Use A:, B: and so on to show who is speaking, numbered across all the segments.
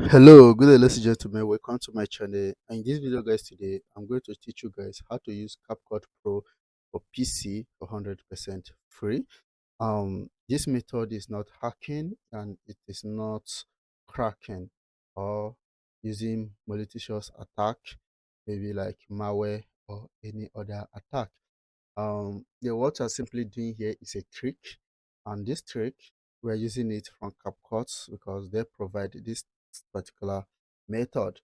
A: Hello, good day, ladies and gentlemen. Welcome to my channel. And in this video, guys, today I'm going to teach you guys how to use CapCut Pro for PC for 100% free. This method is not hacking and it is not cracking or using malicious attack, maybe like malware or any other attack. What I'm simply doing here is a trick, and this trick we're using it from CapCut because they provide this particular method.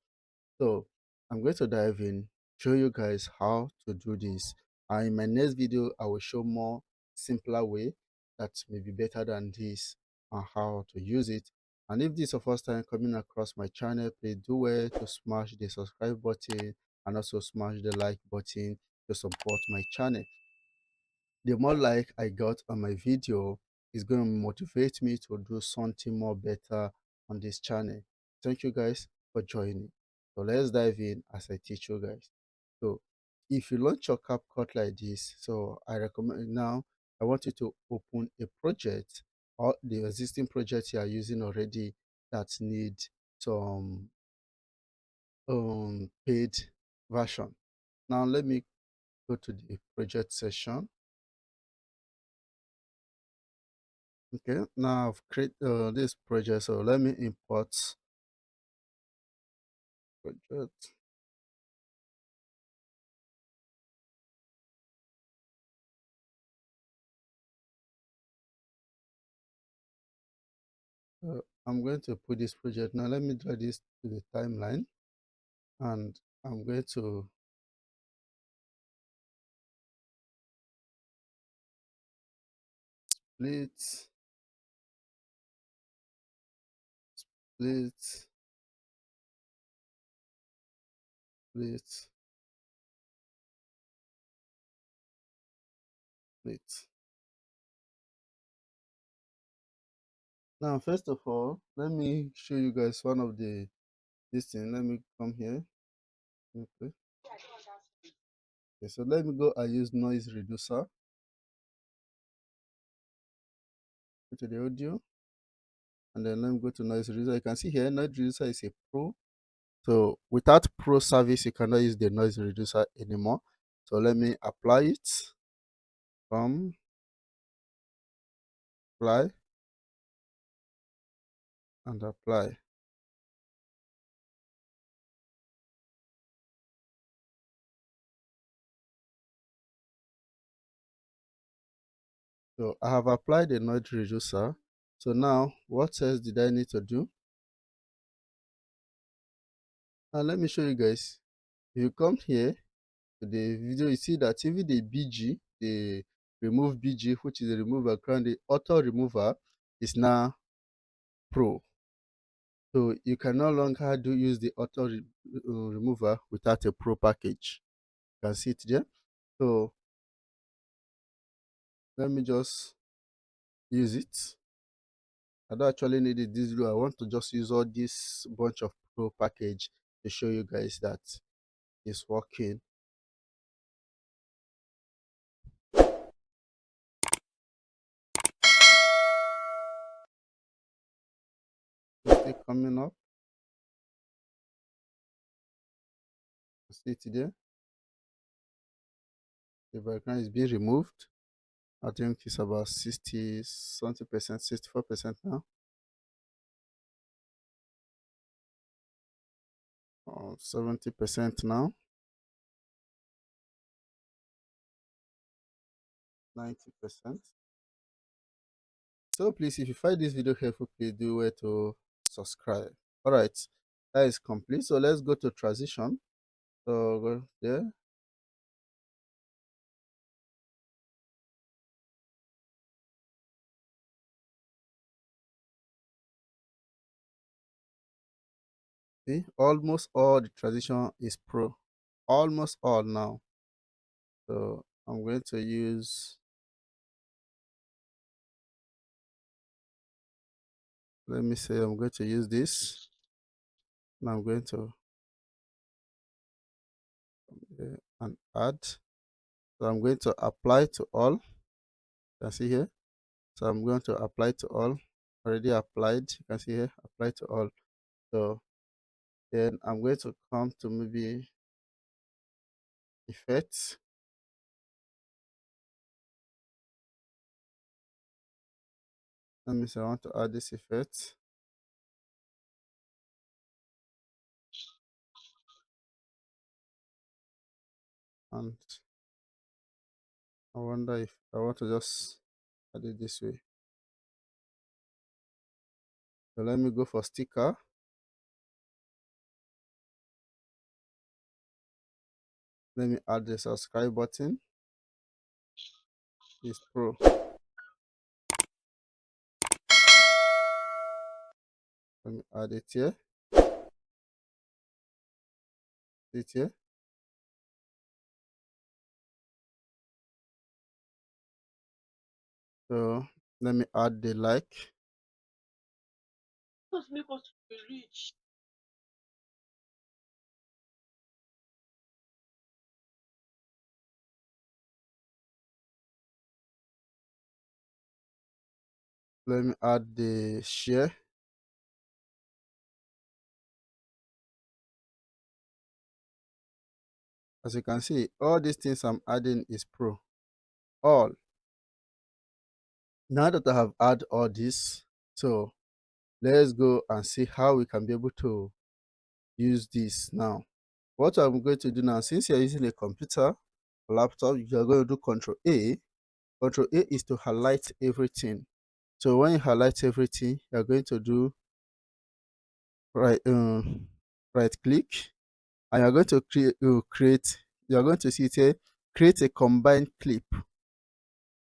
A: So I'm going to dive in, show you guys how to do this. And in my next video, I will show more simpler way that may be better than this and how to use it. And if this is your first time coming across my channel, please do well to smash the subscribe button and also smash the like button to support my channel. The more like I got on my video is going to motivate me to do something more better on this channel. Thank you guys for joining. So let's dive in as I teach you guys. So if you launch your CapCut like this, so I recommend now I want you to open a project or the existing project you are using already that need some paid version. Now let me go to the project section. Okay, now I've created this project, so let me import project. I'm going to put this project now. Let me drag this to the timeline, and I'm going to split, split, split, split. Now, first of all, let me show you guys one of this thing. Let me come here. Okay. Okay, so let me go and use noise reducer. Go to the audio, and then let me go to noise reducer. You can see here, noise reducer is a pro. So without pro service, you cannot use the noise reducer anymore. So let me apply it. Come, apply, and apply. So I have applied the noise reducer. So now, what else did I need to do? Now let me show you guys. If you come here to the video, you see that even the BG, the remove BG, which is the remove background, the auto remover is now pro. So you can no longer use the auto remover without a pro package. You can see it there. So let me just use it. I don't actually need it this video. I want to just use all this bunch of pro package to show you guys that it's working. It's still coming up. See it there. The background is being removed. I think it's about 60 something percent, 64% now. 70% now. 90%. So please, if you find this video helpful, please do where to subscribe. All right, that is complete. So let's go to transition. So go there. See, almost all the transition is pro. Almost all now. So I'm going to use, let me say I'm going to use this. And I'm going to and add. So I'm going to apply to all. You can see here. So I'm going to apply to all. Already applied. You can see here, apply to all. So then I'm going to come to maybe effects. Let me say I want to add this effect. And I wonder if I want to just add it this way. So let me go for sticker. Let me add the subscribe button. It's pro. Let me add it here. It here. So let me add the like. Let me add the share. As you can see, all these things I'm adding is pro. All. Now that I have added all this, so let's go and see how we can be able to use this now. What I'm going to do now, since you're using a computer, a laptop, you're going to do Control A. Control A is to highlight everything. So when you highlight everything, you're going to do right right click, and you're going to create you're going to see it here, create a combined clip.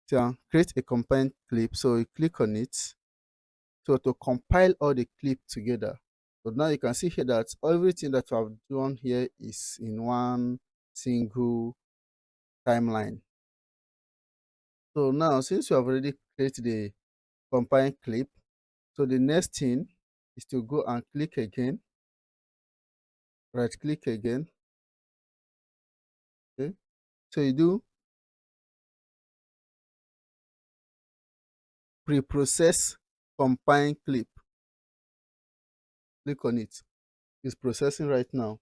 A: So create a combined clip. So you click on it. So to compile all the clip together. So now you can see here that everything that I've done here is in one single timeline. So now since you have already created the combined clip, so the next thing is to go and click again, right click again. Okay. So you do pre-process combined clip. Click on it. It's processing right now.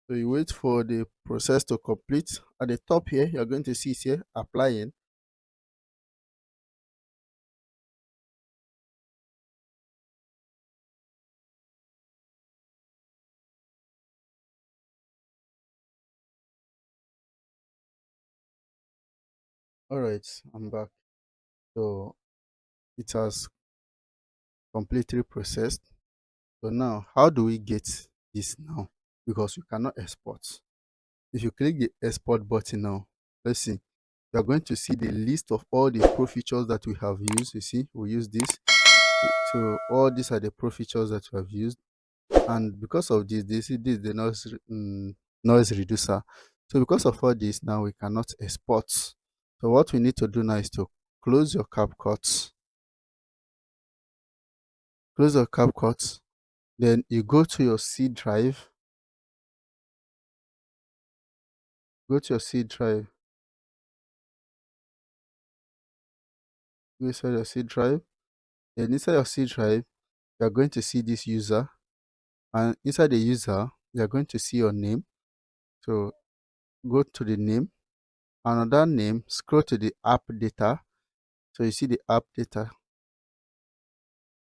A: So you wait for the process to complete. At the top here, you're going to see it here, applying. All right, I'm back. So it has completely processed. So now, how do we get this now? Because we cannot export. If you click the export button now, let's see, you're going to see the list of all the pro features that we have used. You see, we use this. So all these are the pro features that we have used. And because of this, they see this the noise reducer. So because of all this, now we cannot export. So what we need to do now is to close your CapCut. Close your CapCut. Then you go to your C drive. Go to your C drive. Go inside your C drive. Then inside your C drive, you are going to see this user. And inside the user, you are going to see your name. So go to the name. And on that name, scroll to the app data. So you see the app data.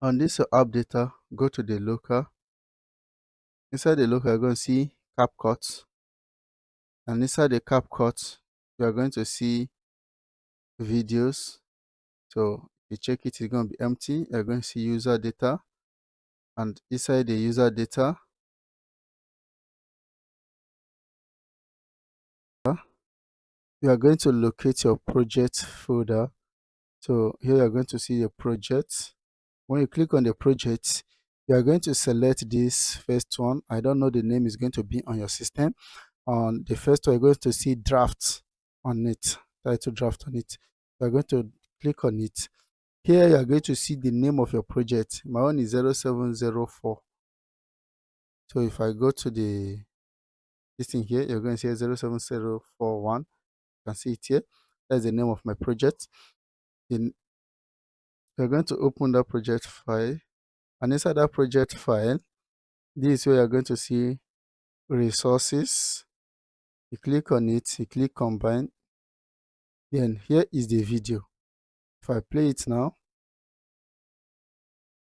A: On this app data, go to the local. Inside the local, you're going to see CapCut. And inside the CapCut, you are going to see videos. So if you check it, it's going to be empty. You're going to see user data. And inside the user data, you are going to locate your project folder. So here you are going to see your project. When you click on the project, you are going to select this first one. I don't know the name is going to be on your system. On the first one, you're going to see draft on it, title draft on it. You're going to click on it. Here you are going to see the name of your project. My one is 0704. So if I go to this thing here, you're going to see 07041. can see it here. That's the name of my project. Then you're going to open that project file, and inside that project file, this is where you're going to see resources. You click on it, you click combine. Then here is the video. If I play it now,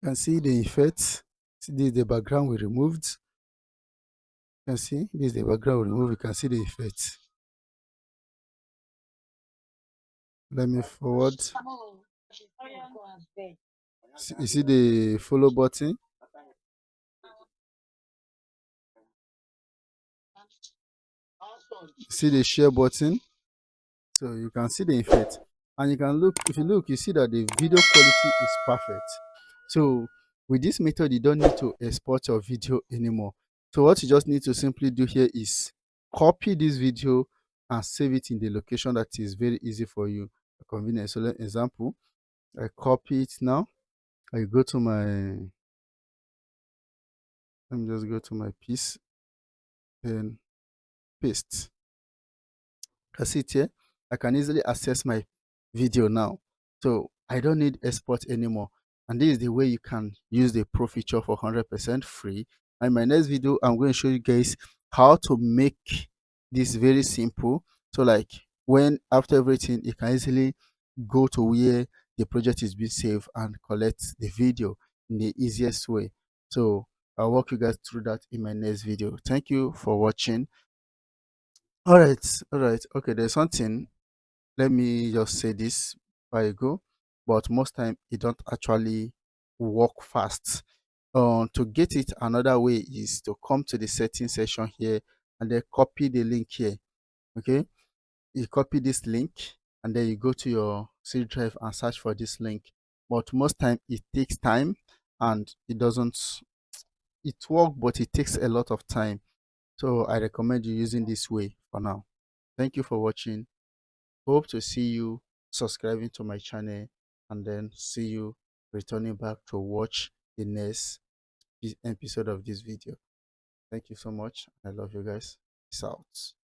A: you can see the effects. See, this is the background we removed. You can see this is the background we removed. You can see the effects. Let me forward. You see the follow button. You see the share button. So you can see the effect, and you can look. If you look, you see that the video quality is perfect. So with this method, you don't need to export your video anymore. So what you just need to simply do here is copy this video and save it in the location that is very easy for you, convenient. So let example, I copy it now. I go to my, let me just go to my piece and paste. I see it here. I can easily access my video now. So I don't need export anymore. And this is the way you can use the Pro feature for 100% free. And in my next video, I'm going to show you guys how to make this very simple. So like when after everything, you can easily go to where the project is being saved and collect the video in the easiest way. So I'll walk you guys through that in my next video. Thank you for watching. All right. Okay, there's something, let me just say this before I go, but most time it don't actually work fast. To get it another way is to come to the setting section here and then copy the link here. Okay, you copy this link and then you go to your C drive and search for this link. But most time it takes time and it doesn't, it work, but it takes a lot of time. So I recommend you using this way for now. Thank you for watching. Hope to see you subscribing to my channel, and then see you returning back to watch the next episode of this video. Thank you so much. I love you guys. Peace out.